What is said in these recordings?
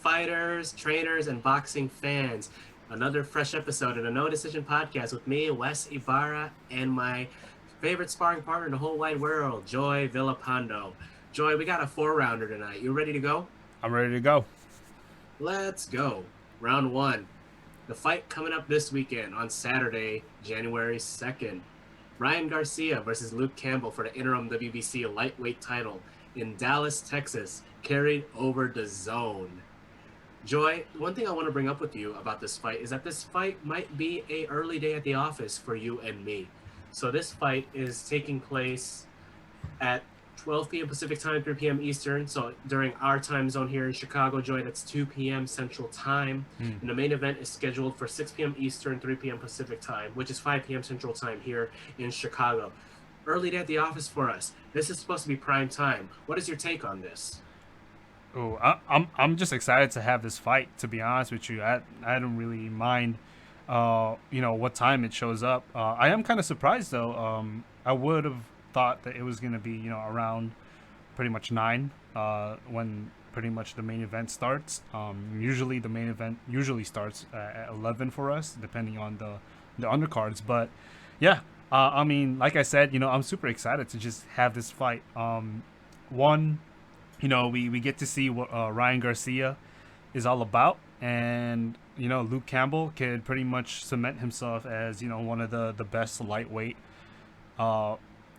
fighters, trainers, and boxing fans? Another fresh episode of the No Decision Podcast with me, Wes Ibarra, and my favorite sparring partner in the whole wide world, Joy Villapando. Joy, we got a four-rounder tonight. You ready to go? I'm ready to go. Let's go. Round one. The fight coming up this weekend on Saturday, January 2nd. Ryan Garcia versus Luke Campbell for the interim WBC lightweight title in Dallas, Texas, carried over the zone. Joy, one thing I want to bring up with you about this fight is that this fight might be a early day at the office for you and me. So this fight is taking place at 12 p.m. Pacific time, 3 p.m. Eastern. So during our time zone here in Chicago, Joy, that's 2 p.m. Central Time. And the main event is scheduled for 6 p.m. Eastern, 3 p.m. Pacific Time, which is 5 p.m. Central Time here in Chicago. Early day at the office for us. This is supposed to be prime time. What is your take on this? Oh, I'm just excited to have this fight. To be honest with you, I don't really mind, what time it shows up. I am kind of surprised though. I would have thought that it was gonna be around pretty much 9, when pretty much the main event starts. Usually the main event usually starts at 11 for us, depending on the undercards. But yeah, I mean, like I said, I'm super excited to just have this fight. One, we get to see what Ryan Garcia is all about, and Luke Campbell could pretty much cement himself as one of the best lightweight uh,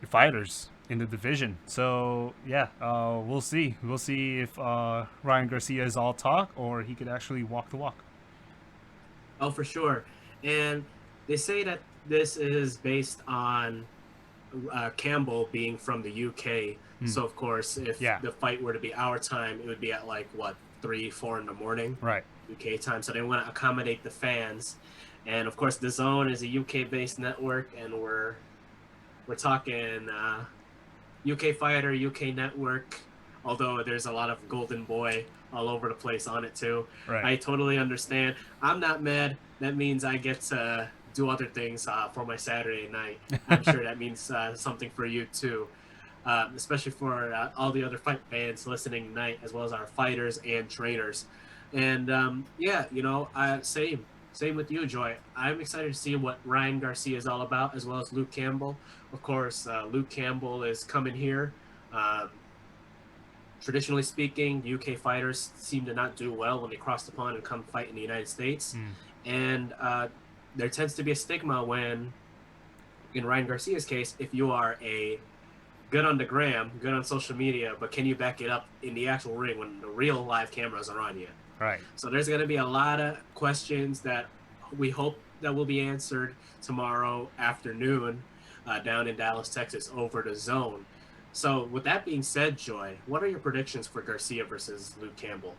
fighters in the division. So yeah, we'll see. We'll see if Ryan Garcia is all talk or he could actually walk the walk. Oh, for sure. And they say that this is based on Campbell being from the UK. Hmm. So of course, if Yeah. the fight were to be our time, it would be at like what 3, 4 in the morning Right. UK time. So they want to accommodate the fans, and of course, the Zone is a UK-based network, and we're talking UK Fighter, UK Network. Although there's a lot of Golden Boy all over the place on it too. Right. I totally understand. I'm not mad. That means I get to do other things for my Saturday night. I'm sure that means something for you too, especially for all the other fight fans listening tonight, as well as our fighters and trainers. And yeah, same with you, Joy. I'm excited to see what Ryan Garcia is all about, as well as Luke Campbell. Of course, Luke Campbell is coming here. Um, Traditionally speaking, UK fighters seem to not do well when they cross the pond and come fight in the United States. Hmm. And there tends to be a stigma when, in Ryan Garcia's case, if you are a good on the gram, good on social media, but can you back it up in the actual ring when the real live cameras are on you? Right. So there's going to be a lot of questions that we hope that will be answered tomorrow afternoon down in Dallas, Texas, over the Zone. So with that being said, Joy, what are your predictions for Garcia versus Luke Campbell?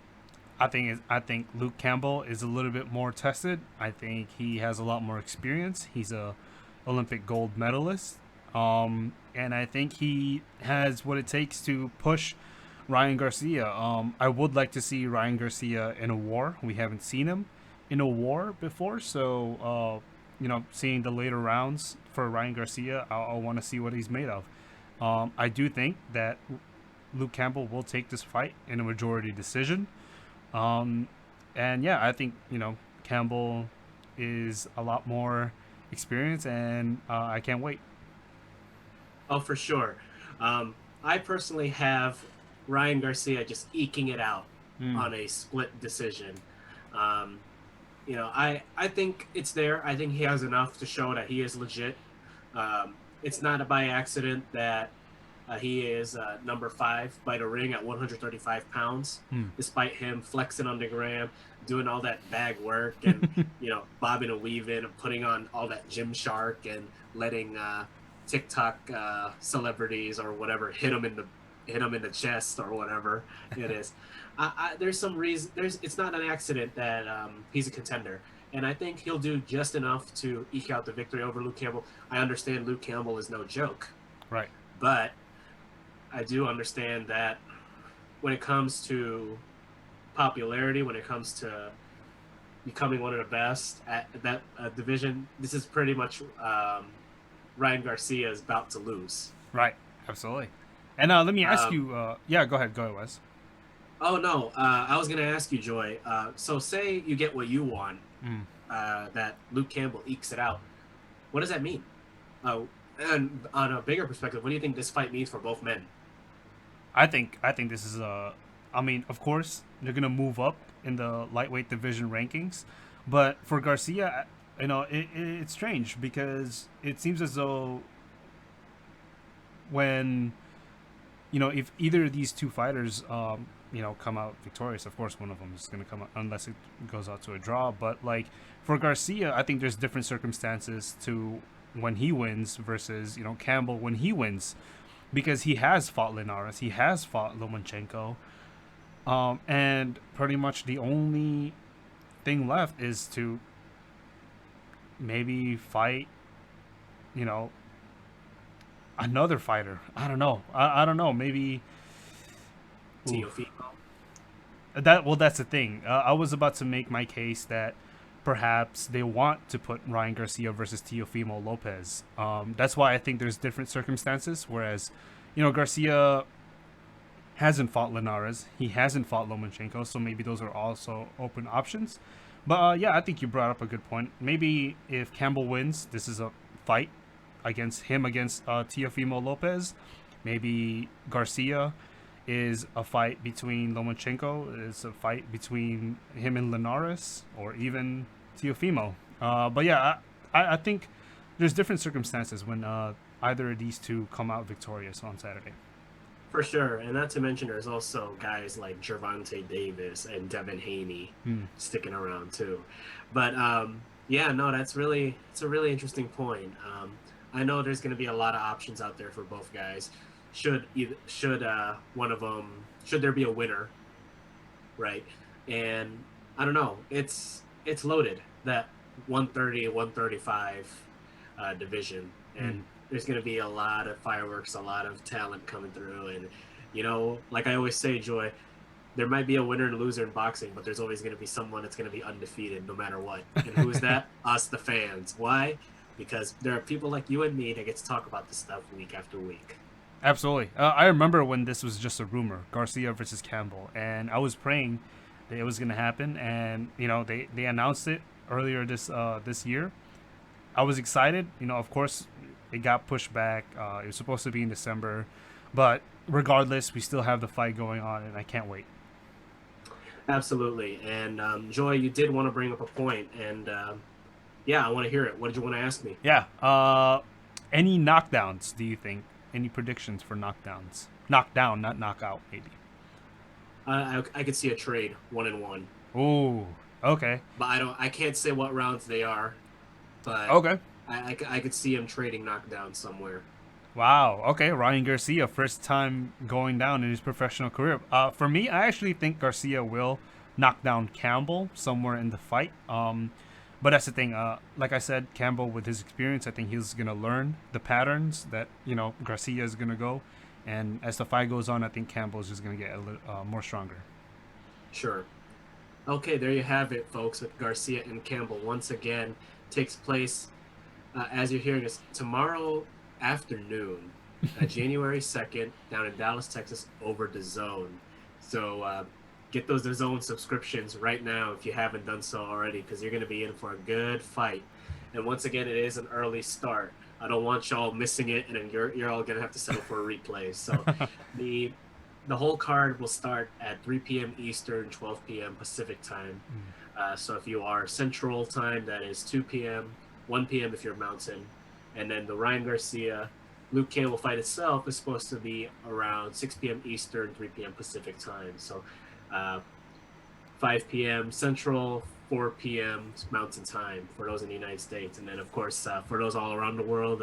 I think Luke Campbell is a little bit more tested. I think he has a lot more experience. He's a Olympic gold medalist. And I think he has what it takes to push Ryan Garcia. I would like to see Ryan Garcia in a war. We haven't seen him in a war before, so seeing the later rounds for Ryan Garcia, I want to see what he's made of. I do think that Luke Campbell will take this fight in a majority decision. Um, and yeah, I think Campbell is a lot more experienced, and I can't wait. Oh, for sure. I personally have Ryan Garcia just eking it out Mm, on a split decision. Um, I think it's there. I think he has enough to show that he is legit. It's not by accident that he is number 5 by the ring at 135 pounds, mm. despite him flexing on the gram, doing all that bag work, and bobbing and weaving and putting on all that gym shark and letting TikTok celebrities or whatever hit him in the chest or whatever it is. There's some reason. It's not an accident that he's a contender, and I think he'll do just enough to eke out the victory over Luke Campbell. I understand Luke Campbell is no joke, Right. but I do understand that when it comes to popularity, when it comes to becoming one of the best at that division, this is pretty much Ryan Garcia is about to lose. Right. Absolutely. And let me ask Um, you. Yeah. Go ahead. Go ahead, Wes. Oh no, I was gonna ask you, Joy. So say you get what you want, Mm. that Luke Campbell ekes it out. What does that mean? And on a bigger perspective, what do you think this fight means for both men? I think this is a. I mean, of course, they're gonna move up in the lightweight division rankings, but for Garcia, it's strange because it seems as though when if either of these two fighters, come out victorious, of course one of them is going to come out unless it goes out to a draw. But like for Garcia, I think there's different circumstances to when he wins versus Campbell when he wins because he has fought Linares, he has fought Lomachenko, and pretty much the only thing left is to maybe fight, you know, another fighter. I don't know. I don't know. Maybe. Ooh. Teofimo. That's the thing. I was about to make my case that perhaps they want to put Ryan Garcia versus Teofimo Lopez. That's why I think there's different circumstances. Whereas, Garcia hasn't fought Linares, he hasn't fought Lomachenko, so maybe those are also open options. But yeah, I think you brought up a good point. Maybe if Campbell wins, this is a fight against Teofimo Lopez. Maybe Garcia is a fight between Lomachenko, is a fight between him and Linares, or even Teofimo. But yeah, I think there's different circumstances when either of these two come out victorious on Saturday. For sure, and not to mention there's also guys like Gervonta Davis and Devin Haney Hmm. sticking around too. But yeah, no, it's a really interesting point. I know there's going to be a lot of options out there for both guys. Should one of them should there be a winner, right? And I don't know. It's loaded that 130 135 division, Hmm. and there's going to be a lot of fireworks, a lot of talent coming through, and like I always say, Joy, there might be a winner and loser in boxing, but there's always going to be someone that's going to be undefeated no matter what. And who is that? Us, the fans. Why? Because there are people like you and me that get to talk about this stuff week after week. Absolutely. I remember when this was just a rumor, Garcia versus Campbell, and I was praying that it was going to happen, and they announced it earlier this year. I was excited. Of course, it got pushed back. It was supposed to be in December, but regardless, we still have the fight going on, and I can't wait. Absolutely. And Joy, you did want to bring up a point, and yeah, I want to hear it. What did you want to ask me? Yeah. Any knockdowns? Do you think? Any predictions for knockdowns? Knockdown, not knockout, maybe. I could see a trade 1-1, Ooh. Okay. but I can't say what rounds they are, but Okay. I could see him trading knockdown somewhere. Wow. Okay. Ryan Garcia, first time going down in his professional career. For me, I actually think Garcia will knock down Campbell somewhere in the fight. But that's the thing. Like I said, Campbell, with his experience, I think he's gonna learn the patterns that Garcia is gonna go. And as the fight goes on, I think Campbell is just gonna get a little more stronger. Sure. Okay, there you have it, folks, with Garcia and Campbell. Once again, takes place, as you're hearing us, tomorrow afternoon, January 2nd, down in Dallas, Texas, over the Zone. So get those DAZN subscriptions right now if you haven't done so already, because you're going to be in for a good fight. And once again, it is an early start. I don't want y'all missing it, and then you're all going to have to settle for a replay. So the the whole card will start at 3 p.m. Eastern, 12 p.m. Pacific time. Mm. So if you are Central time, that is 2 p.m., 1 p.m. if you're Mountain. And then the Ryan Garcia Luke Campbell fight itself is supposed to be around 6 p.m. Eastern, 3 p.m. Pacific time. So uh, 5 p.m. Central, 4 p.m. Mountain time for those in the United States. And then, of course, for those all around the world,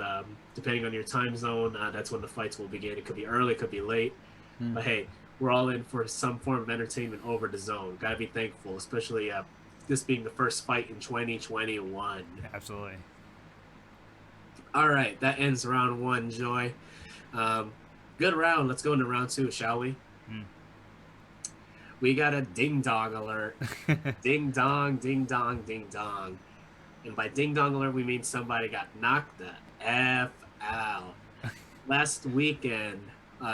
depending on your time zone, that's when the fights will begin. It could be early, it could be late. Mm. But hey, we're all in for some form of entertainment over the zone. Gotta be thankful, especially this being the first fight in 2021. Absolutely. All right, that ends round one, Joy. Good round. Let's go into round two, shall we? Mm. We got a ding dong alert. Ding dong, ding dong, ding dong. And by ding dong alert, we mean somebody got knocked the F out. Last weekend,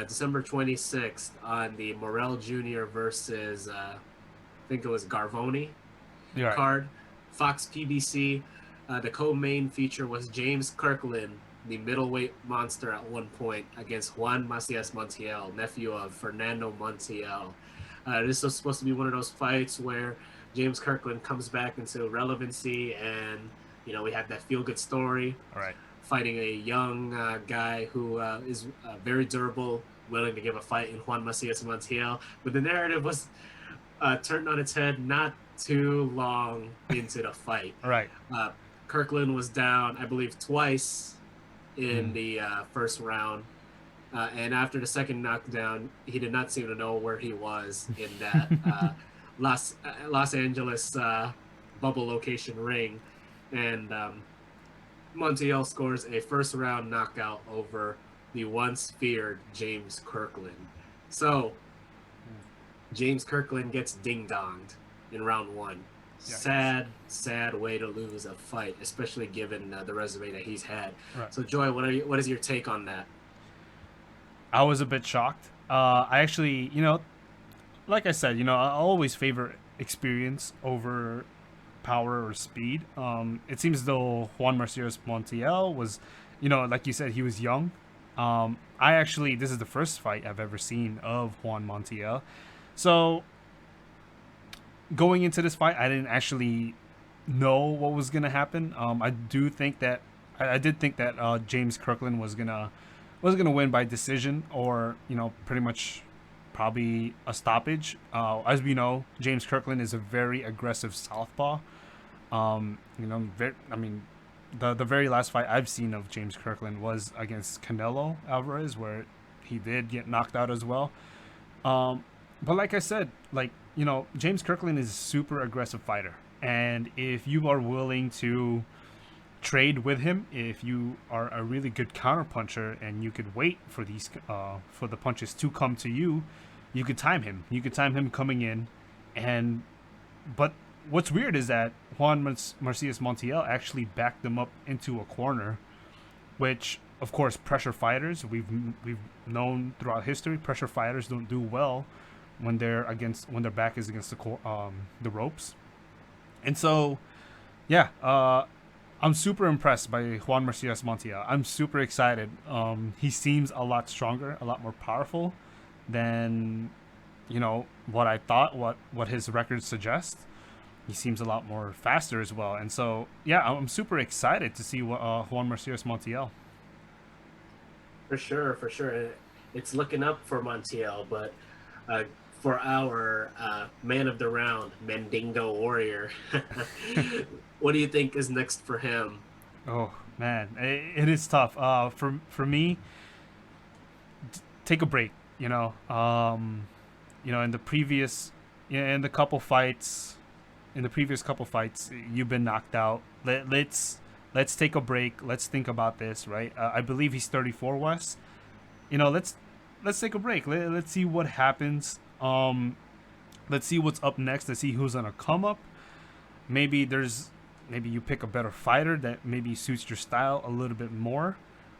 December 26th on the Morel Jr. versus I think it was Garvoni You're right. card. Fox PBC. The co-main feature was James Kirkland, the middleweight monster at one point, against Juan Macias Montiel, nephew of Fernando Montiel. This was supposed to be one of those fights where James Kirkland comes back into relevancy, and we have that feel-good story, All right. fighting a young guy who is very durable, willing to give a fight in Juan Macias Montiel. But the narrative was turned on its head not too long into the fight. All right. Kirkland was down, I believe, twice in Mm. the first round. And after the second knockdown, he did not seem to know where he was in that Los Angeles bubble location ring. And Montiel scores a first round knockout over the once feared James Kirkland. So James Kirkland gets ding donged in round one. Yikes. Sad way to lose a fight, especially given the resume that he's had. Right. So, Joy, what is your take on that? I was a bit shocked. I actually, like I said, I always favor experience over power or speed. It seems as though Juan Marcios Montiel was, like you said, he was young. This is the first fight I've ever seen of Juan Montiel. So going into this fight, I didn't actually know what was gonna happen. I did think that James Kirkland was gonna win by decision, or pretty much probably a stoppage. As we know, James Kirkland is a very aggressive southpaw. I mean, the very last fight I've seen of James Kirkland was against Canelo Alvarez, where he did get knocked out as well. But like I said, James Kirkland is a super aggressive fighter, and if you are willing to trade with him, if you are a really good counterpuncher and you could wait for the punches to come to you, you could time him. You could time him coming in, but what's weird is that Juan Marcias Montiel actually backed them up into a corner, which of course pressure fighters we've known throughout history. Pressure fighters don't do well when their back is against the ropes, and so yeah. I'm super impressed by Juan Marcias Montiel. I'm super excited. He seems a lot stronger, a lot more powerful than what I thought. What his records suggest. He seems a lot more faster as well. And so yeah, I'm super excited to see what Juan Marcias Montiel. For sure, for sure. It's looking up for Montiel, but uh, for our man of the round, Mandingo Warrior, what do you think is next for him? Oh man, it is tough. For me, take a break. In the previous, in the couple fights, in the previous couple fights, you've been knocked out. Let's take a break. Let's think about this, right? I believe he's 34, Wes. Let's take a break. Let's see what happens. Let's see what's up next. Let's see who's gonna come up. Maybe you pick a better fighter that maybe suits your style a little bit more.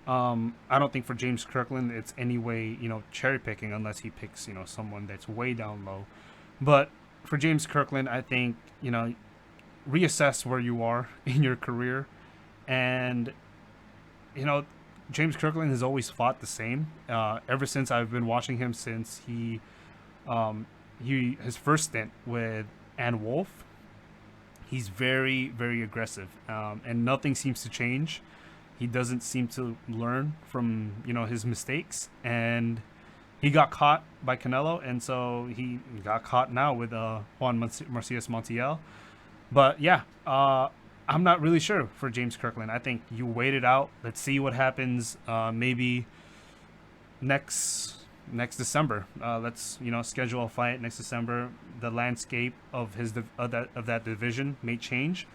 I don't think for James Kirkland it's any way cherry picking unless he picks someone that's way down low. But for James Kirkland, I think reassess where you are in your career, and you know James Kirkland has always fought the same. Ever since I've been watching him since his first stint with Ann Wolf, he's very very aggressive, and nothing seems to change. He doesn't seem to learn from his mistakes, and he got caught by Canelo, and so he got caught now with Juan Marcias Montiel. But yeah, I'm not really sure for James Kirkland. I think you wait it out. Let's see what happens. Maybe next December. Let's schedule a fight next December. The landscape of that division may change,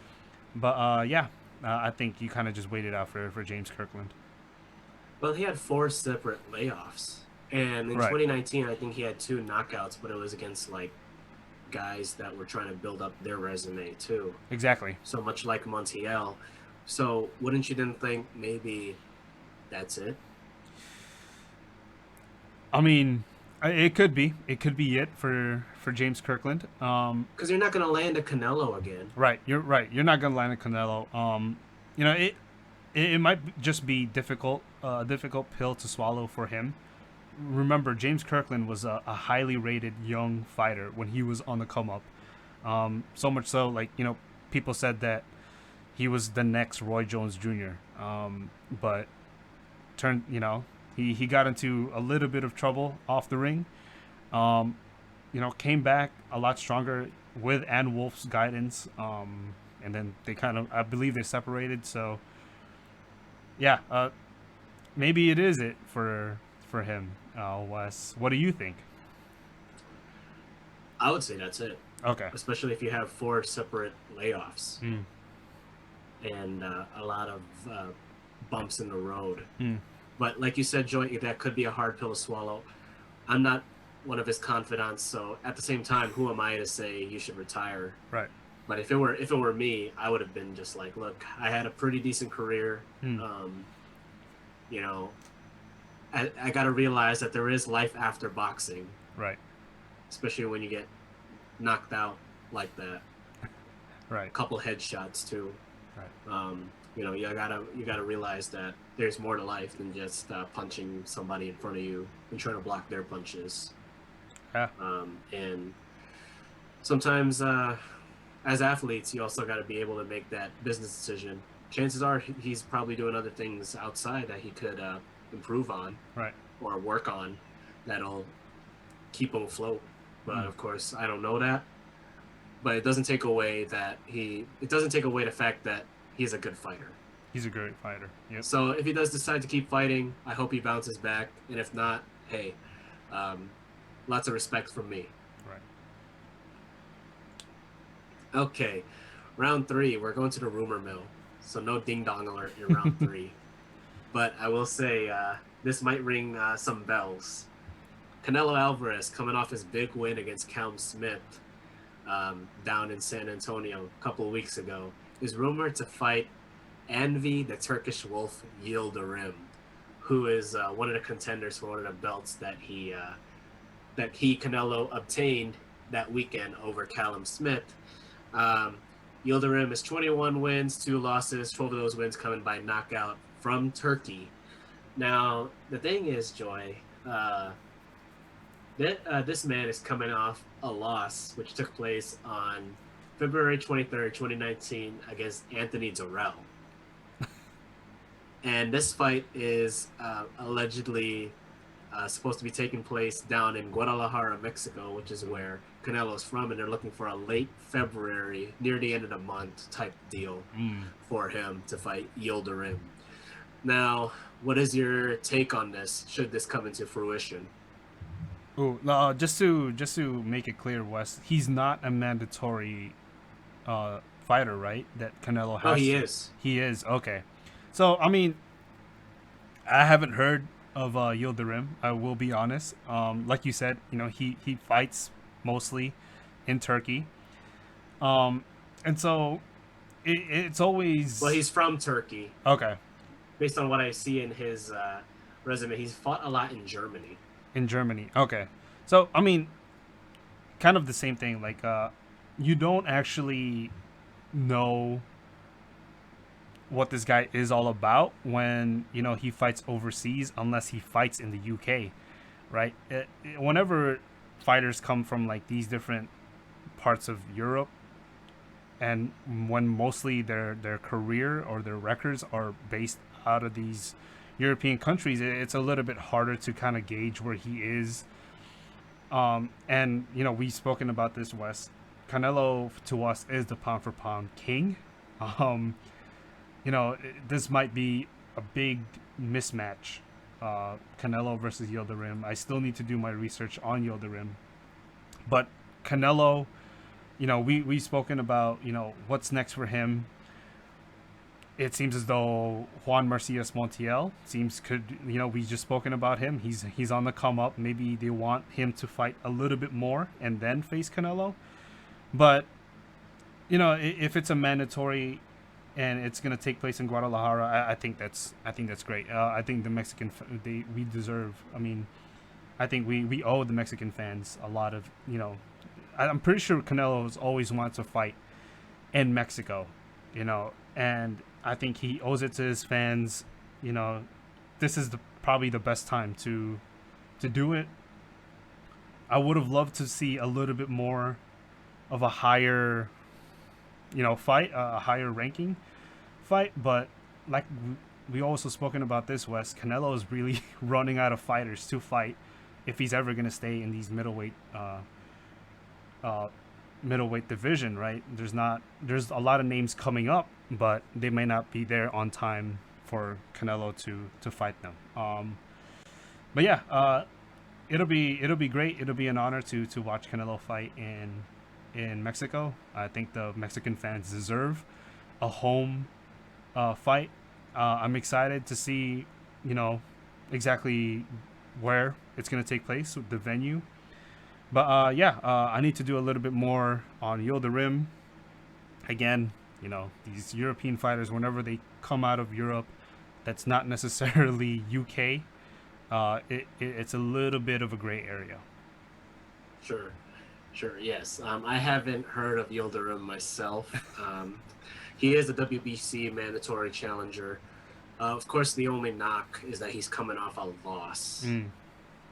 but yeah, I think you kind of just wait it out for James Kirkland. Well, he had four separate layoffs, and in Right. 2019, I think he had two knockouts, but it was against like guys that were trying to build up their resume too. Exactly. So much like Montiel. So wouldn't you then think maybe that's it? I mean, it could be. It could be it for James Kirkland. Because you're not going to land a Canelo again. Right. You're right. You're not gonna land a Canelo. You know, it might just be difficult pill to swallow for him. Remember, James Kirkland was a highly rated young fighter when he was on the come up. So much so, like, people said that he was the next Roy Jones Jr. But turned, he got into a little bit of trouble off the ring. Um, came back a lot stronger with Ann Wolf's guidance. And then they kind of, I believe, they separated. So yeah, maybe it is it for him. Wes, what do you think? I would say that's it, Okay. especially if you have four separate layoffs Mm, and a lot of bumps in the road. mm, But like you said, Joy, that could be a hard pill to swallow. I'm not one of his confidants, so at the same time, who am I to say you should retire? right. But if it were me, I would have been just like, look, I had a pretty decent career. Mm, Um, you know, I got to realize that there is life after boxing, right. especially when you get knocked out like that. A Right. couple headshots too. Right. You gotta realize that there's more to life than just punching somebody in front of you and trying to block their punches. Yeah. And sometimes, as athletes, you also got to be able to make that business decision. Chances are he's probably doing other things outside that he could improve on Right. or work on that'll keep him afloat. But Mm, of course, I don't know that. But it doesn't take away the fact that he's a good fighter. he's a great fighter. Yep. So if he does decide to keep fighting, I hope he bounces back. And if not, hey, um, lots of respect from me. Right. Okay, round three, we're going to the rumor mill. So no ding dong alert in round three. But I will say this might ring some bells. Canelo Alvarez coming off his big win against Callum Smith down in San Antonio a couple of weeks ago is rumored to fight Envy the Turkish Wolf Yildirim, who is one of the contenders for one of the belts that he Canelo obtained that weekend over Callum Smith. Yildirim is 21 wins, 2 losses, 12 of those wins coming by knockout from Turkey. Now, the thing is, Joy, this man is coming off a loss, which took place on February 23rd, 2019, against Anthony Durrell. And this fight is allegedly supposed to be taking place down in Guadalajara, Mexico, which is where Canelo's from, and they're looking for a late February, near the end of the month type deal Mm. for him to fight Yildirim. Now, what is your take on this? Should this come into fruition? Oh, no, just to make it clear, Wes, he's not a mandatory fighter, right? That Canelo Oh, has he to. is. He is okay. So I mean, I haven't heard of Yildirim. I will be honest. Like you said, he fights mostly in Turkey. Um, and so it's always Well, he's from Turkey. okay Based on what I see in his resume, he's fought a lot in Germany. in Germany. Okay, so I mean, kind of the same thing. Like, you don't actually know what this guy is all about when he fights overseas, unless he fights in the UK, right? Whenever fighters come from like these different parts of Europe, and when mostly their career or their records are based out of these European countries, it's a little bit harder to kind of gauge where he is. And we've spoken about this, Wes. Canelo to us is the pound for pound king. Um, this might be a big mismatch. Canelo versus Yildirim. I still need to do my research on Yildirim, but Canelo, we've spoken about what's next for him. It seems as though Juan Marcias Montiel we just spoken about him. He's on the come up. Maybe they want him to fight a little bit more and then face Canelo. But if it's a mandatory and it's gonna take place in Guadalajara, I think that's great. I think the Mexican we deserve. I mean, I think we owe the Mexican fans a lot of, I'm pretty sure Canelo has always wanted to fight in Mexico, and I think he owes it to his fans. You know, this is probably the best time to do it. I would have loved to see a little bit more of a higher, fight, a higher ranking fight, but like we also spoken about this, Wes. Canelo is really running out of fighters to fight if he's ever going to stay in these uh, middleweight division, right? There's a lot of names coming up, but they may not be there on time for Canelo to fight them. But yeah, it'll be great. It'll be an honor to watch Canelo fight in Mexico. I think the Mexican fans deserve a home fight. I'm excited to see, you know, exactly where it's gonna take place, the venue. But yeah, I need to do a little bit more on Yo the Rim. Again, these European fighters, whenever they come out of Europe, that's not necessarily UK. It's a little bit of a gray area. Sure, sure, yes. I haven't heard of Yildirim myself. He is a WBC mandatory challenger. Of course, the only knock is that he's coming off a loss. Mm,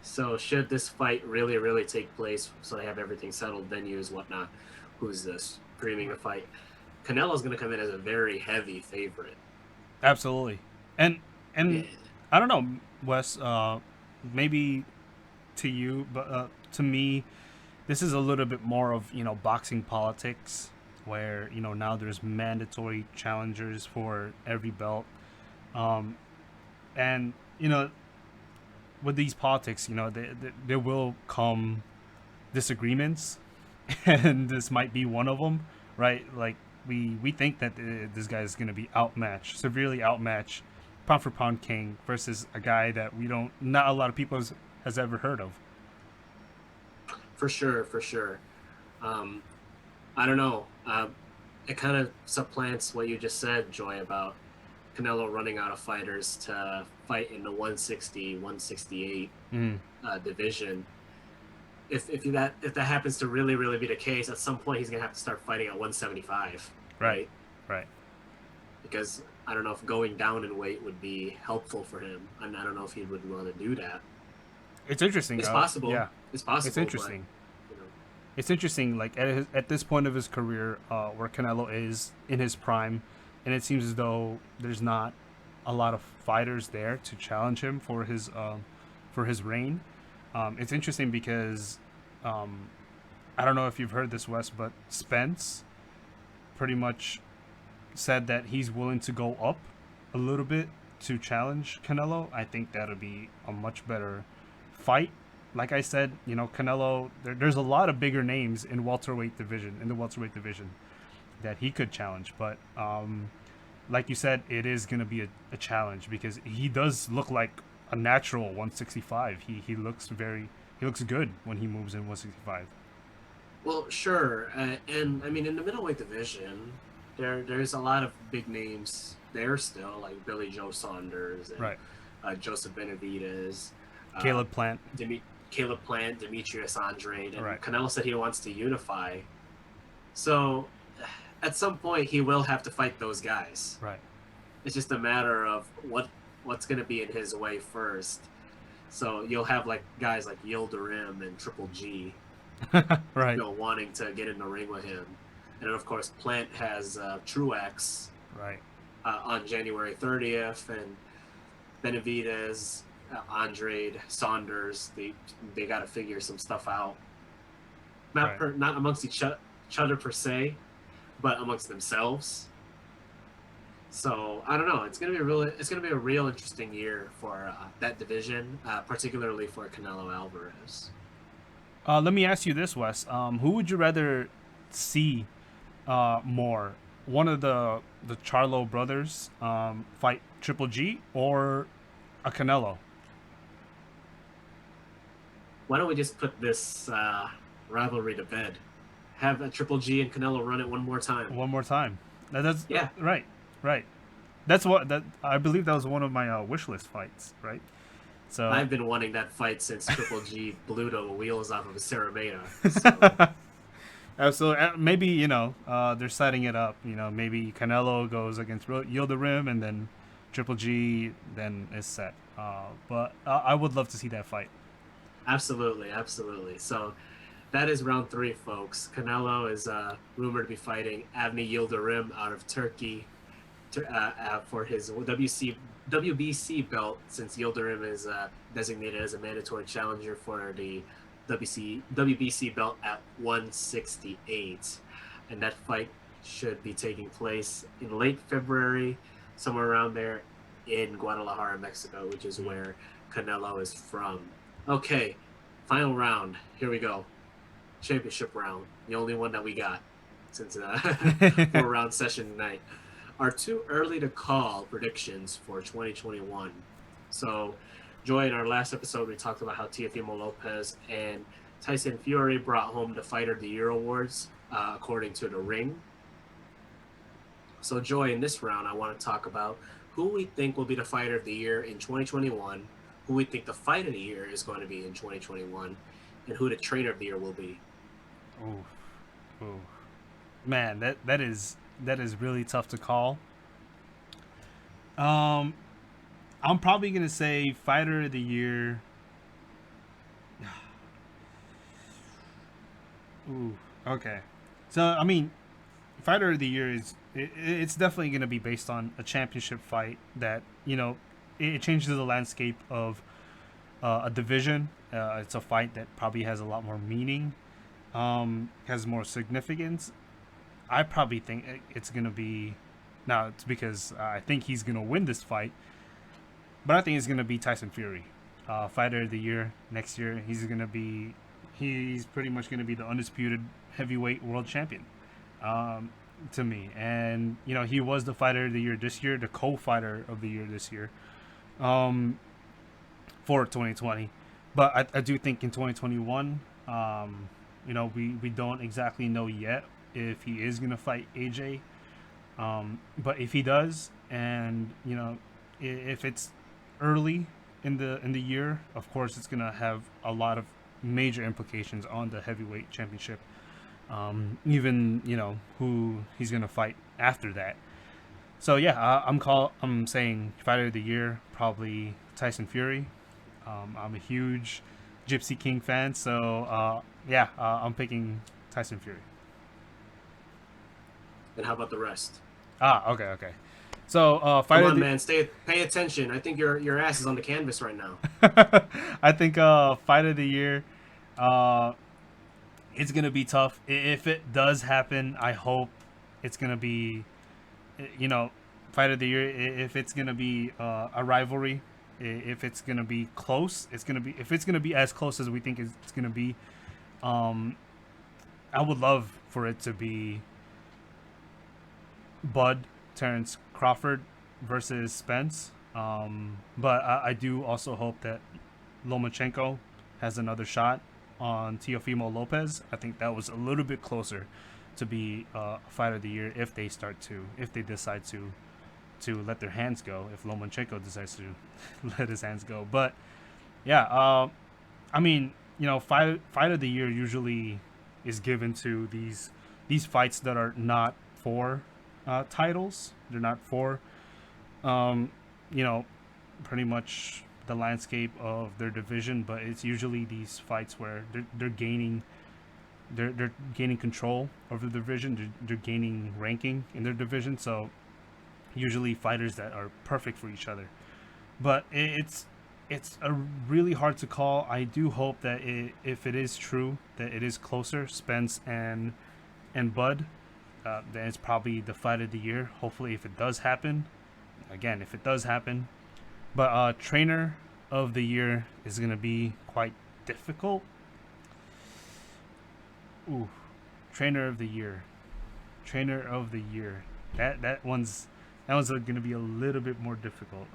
So should this fight really, really take place, so they have everything settled, venues, whatnot, who's this dreaming a fight? Canelo's going to come in as a very heavy favorite. absolutely. And Yeah, and I don't know, Wes. Maybe to you, but to me, this is a little bit more of boxing politics, where now there's mandatory challengers for every belt, um, and with these politics, there will come disagreements, and this might be one of them, right? Like we think that this guy is going to be outmatched, severely outmatched, pound for pound king versus a guy that not a lot of people has ever heard of. for sure, for sure. Um, I don't know. It kind of supplants what you just said, Joy, about Canelo running out of fighters to fight in the 160, 168 Mm, division. If that happens to really really be the case, at some point he's gonna have to start fighting at 175, right, right? right. Because I don't know if going down in weight would be helpful for him, and I don't know if he would want to do that. It's interesting. It's possible. Yeah, It's possible. it's interesting. But, you know, It's interesting. Like at this point of his career, where Canelo is in his prime, and it seems as though there's not a lot of fighters there to challenge him for his reign. It's interesting because um, I don't know if you've heard this, Wes, but Spence pretty much said that he's willing to go up a little bit to challenge Canelo. I think that'll be a much better fight. Like I said, Canelo. There's a lot of bigger names in the welterweight division that he could challenge, but like you said, it is going to be a challenge because he does look like a natural 165. He looks good when he moves in 165. well, sure, and I mean in the middleweight division, there's a lot of big names there still, like Billy Joe Saunders and Right. Joseph Benavidez, uh, Caleb Plant. Demi- Caleb Plant, Demetrius Andrade, and Right. Canelo said he wants to unify. So at some point he will have to fight those guys. Right. It's just a matter of what's going to be in his way first. So you'll have like guys like Yildirim and Triple G, Right. wanting to get in the ring with him, and then of course Plant has Truex Right. on January 30th, and Benavidez, Andrade, Saunders. They got to figure some stuff out. Right. Not amongst each other per se, but amongst themselves. So I don't know. It's gonna be a real interesting year for that division, particularly for Canelo Alvarez. Let me ask you this, Wes. Who would you rather see more? One of the Charlo brothers fight Triple G or a Canelo? Why don't we just put this rivalry to bed? Have a Triple G and Canelo run it one more time. One more time. That's Yeah, right, right. That's what that I believe that was one of my wish list fights, right? So I've been wanting that fight since Triple G blew the wheels off of Cerameda. So absolutely, maybe they're setting it up. Maybe Canelo goes against Yildirim, and then Triple G then is set. But I would love to see that fight. absolutely, absolutely. So that is round three, folks. Canelo is rumored to be fighting Avni Yildirim out of Turkey for his WBC belt, since Yildirim is designated as a mandatory challenger for the WBC belt at 168. And that fight should be taking place in late February, somewhere around there in Guadalajara, Mexico, which is where Canelo is from. Okay, final round. Here we go. Championship round. The only one that we got since 4 round session tonight are too early to call predictions for 2021. So, Joy, in our last episode, we talked about how Teofimo Lopez and Tyson Fury brought home the Fighter of the Year awards, according to The Ring. So, Joy, in this round, I want to talk about who we think will be the Fighter of the Year in 2021, who we think the Fight of the Year is going to be in 2021, and who the Trainer of the Year will be. Ooh, man, that is really tough to call. Um, I'm probably gonna say Fighter of the Year. Ooh, okay. So I mean, Fighter of the Year it's definitely gonna be based on a championship fight that it changes the landscape of a division. It's a fight that probably has a lot more meaning, has more significance. I probably think it's gonna be. Now it's because I think he's gonna win this fight, but I think it's gonna be Tyson Fury, Fighter of the Year next year. He's pretty much gonna be the undisputed heavyweight world champion, to me. And he was the Fighter of the Year this year, the co-fighter of the year this year, for 2020. But I do think in 2021, we don't exactly know yet if he is gonna fight AJ. But if he does, and if it's early in the year, of course it's gonna have a lot of major implications on the heavyweight championship. Even who he's gonna fight after that. So yeah, I'm saying Fighter of the Year probably Tyson Fury. I'm a huge Gypsy King fan, so yeah, I'm picking Tyson Fury. And how about the rest? Okay. So Come Fighter of on, the man, pay attention. I think your ass is on the canvas right now. I think Fight of the Year, uh, it's gonna be tough. If it does happen, I hope it's gonna be, you know, Fight of the Year. If it's gonna be a rivalry, if it's gonna be close, it's gonna be. If it's gonna be as close as we think it's gonna be, um, I would love for it to be Bud Terrence Crawford versus Spence. But I do also hope that Lomachenko has another shot on Teofimo Lopez. I think that was a little bit closer to be Fight of the Year if they decide to let their hands go, if Lomachenko decides to let his hands go. But yeah, I mean, Fight of the Year usually is given to these fights that are not for titles. They're not for um, you know, pretty much the landscape of their division, but it's usually these fights where they're gaining they're gaining control over the division. They're gaining ranking in their division. So usually fighters that are perfect for each other. But it's a really hard to call. I do hope that if it is true that it is closer, Spence and Bud, then it's probably the Fight of the Year. Hopefully, if it does happen, again, if it does happen. But Trainer of the Year is gonna be quite difficult. Ooh, Trainer of the Year, Trainer of the Year. That one's gonna be a little bit more difficult.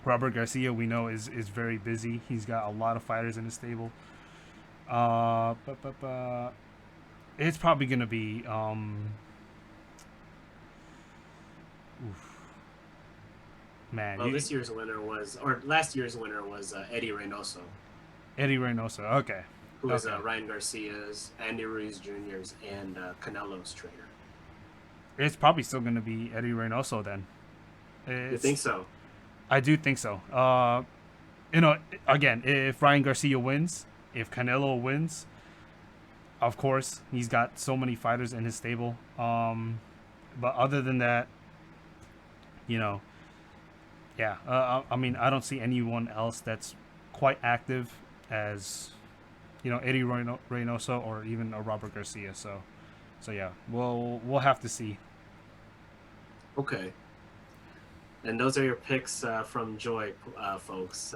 Robert Garcia, we know, is very busy. He's got a lot of fighters in his stable. It's probably gonna be oof. Man, Well, this year's winner was, or last year's winner was Eddie Reynoso, Eddie Reynoso. Okay. who is Okay. Ryan Garcia's, Andy Ruiz Jr.'s, and Canelo's trainer. It's probably still going to be Eddie Reynoso then. You think It's so? I do think so. You know, again, if Ryan Garcia wins, if Canelo wins, of course, he's got so many fighters in his stable. But other than that, you know, yeah, I mean, I don't see anyone else that's quite active as Eddie Reynoso or even a Robert Garcia. So yeah, we'll have to see. Okay. And those are your picks from Joy, folks.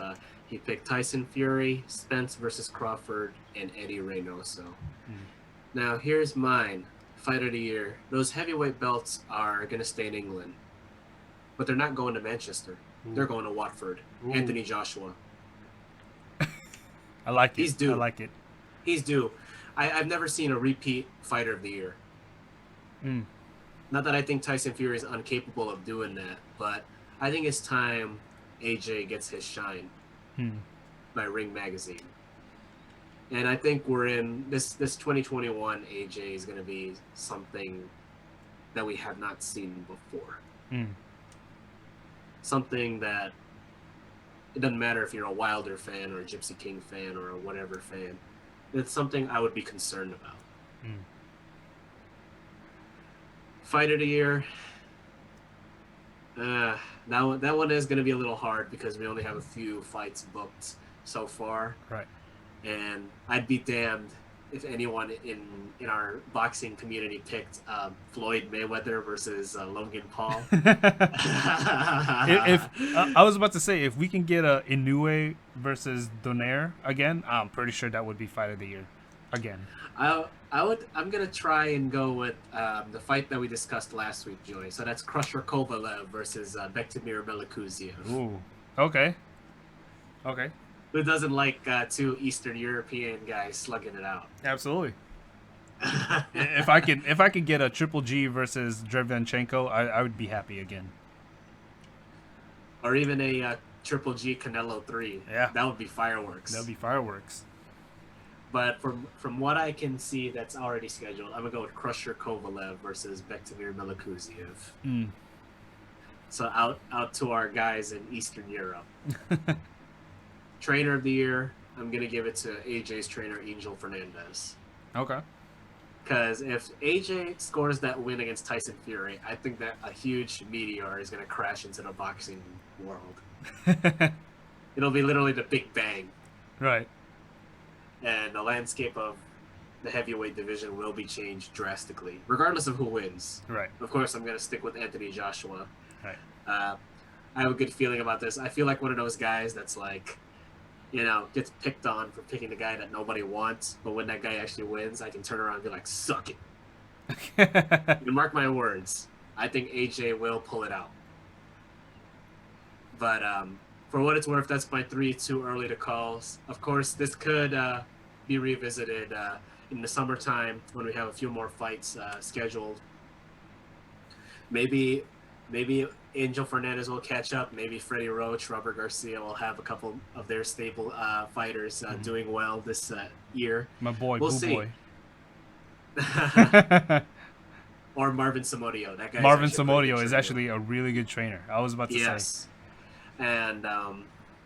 He picked Tyson Fury, Spence versus Crawford, and Eddie Reynoso. Mm. Now, here's mine. Fight of the year. Those heavyweight belts are going to stay in England, but they're not going to Manchester. Ooh. They're going to Watford. Ooh. Anthony Joshua. I like it. He's due. I like it. He's due. I've never seen a repeat fighter of the year. Mm. Not that I think Tyson Fury is incapable of doing that, but I think it's time AJ gets his shine by Ring Magazine. And I think we're in this 2021 AJ is going to be something that we have not seen before. Mm. Something that it doesn't matter if you're a Wilder fan or a Gypsy King fan or a whatever fan. It's something I would be concerned about. Mm. Fight of the year. That one is going to be a little hard because we only have a few fights booked so far. Right. And I'd be damned if anyone in our boxing community picked Floyd Mayweather versus Logan Paul. if I was about to say, if we can get a Inoue versus Donaire again, I'm pretty sure that would be fight of the year again. I'm gonna try and go with the fight that we discussed last week, Joey. So that's Crusher Kovalev versus Bektimir Melikuziev. Ooh. Okay. Okay. Who doesn't like two Eastern European guys slugging it out? Absolutely. if I could get a Triple G versus Derevyanchenko, I would be happy again. Or even a Triple G Canelo 3. Yeah. That would be fireworks. That would be fireworks. But from what I can see that's already scheduled, I'm going to go with Crusher Kovalev versus Bektimir Melikuziev. Mm. So out to our guys in Eastern Europe. Trainer of the year, I'm going to give it to AJ's trainer, Angel Fernandez. Okay. Because if AJ scores that win against Tyson Fury, I think that a huge meteor is going to crash into the boxing world. It'll be literally the Big Bang. Right. And the landscape of the heavyweight division will be changed drastically, regardless of who wins. Right. Of course, I'm going to stick with Anthony Joshua. Right. I have a good feeling about this. I feel like one of those guys that's like, gets picked on for picking the guy that nobody wants, but when that guy actually wins, I can turn around and be like, suck it. And mark my words, I think AJ will pull it out. But for what it's worth, that's my 3 too early to call. Of course, this could be revisited in the summertime when we have a few more fights scheduled. Maybe Angel Fernandez will catch up. Maybe Freddie Roach, Robert Garcia will have a couple of their stable fighters doing well this year. My boy, we'll Boo see. Boy. Or Marvin Samodio. That guy. Marvin Samodio is actually a really good trainer. I was about to say. Yes. And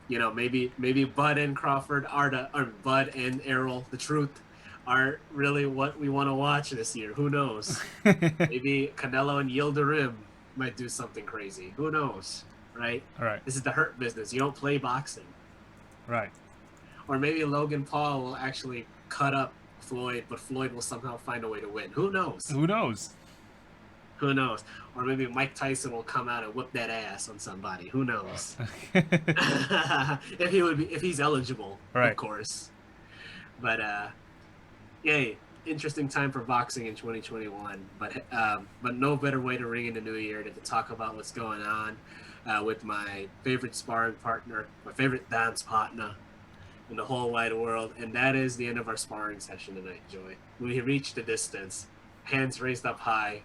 maybe Bud and Crawford or Bud and Errol, the Truth, are really what we want to watch this year. Who knows? Maybe Canelo and Yildirim might do something crazy. Who knows? Right? All right. This is the hurt business. You don't play boxing. Right. Or maybe Logan Paul will actually cut up Floyd, but Floyd will somehow find a way to win. Who knows? Who knows? Who knows? Or maybe Mike Tyson will come out and whip that ass on somebody. Who knows? if he's eligible, right. Of course. But yay, interesting time for boxing in 2021. But no better way to ring in the new year than to talk about what's going on with my favorite sparring partner, my favorite dance partner in the whole wide world, and that is the end of our sparring session tonight, Joy. We have reached the distance, hands raised up high.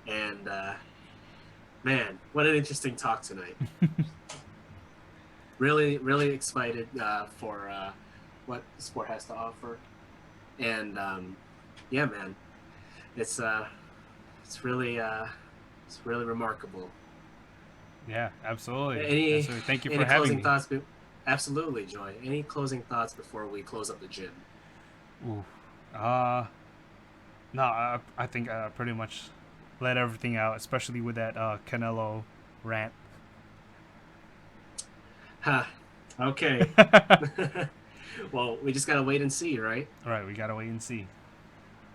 And Man, what an interesting talk tonight. Really, really excited for what the sport has to offer, and yeah, man, it's uh, it's really it's really remarkable. Yeah, absolutely. Any Absolutely. Thank you for any having closing me. thoughts? Absolutely, Joy. Any closing thoughts before we close up the gym? Ooh. Uh, no, I think I pretty much let everything out, especially with that Canelo rant. Ha. Okay. All Well, we just gotta wait and see, right? right, we gotta wait and see.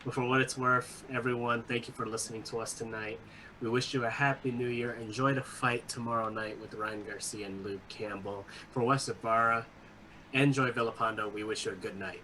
But for what it's worth, everyone, thank you for listening to us tonight. We wish you a happy new year. Enjoy the fight tomorrow night with Ryan Garcia and Luke Campbell. For West Ibarra and Joy Villapando, we wish you a good night.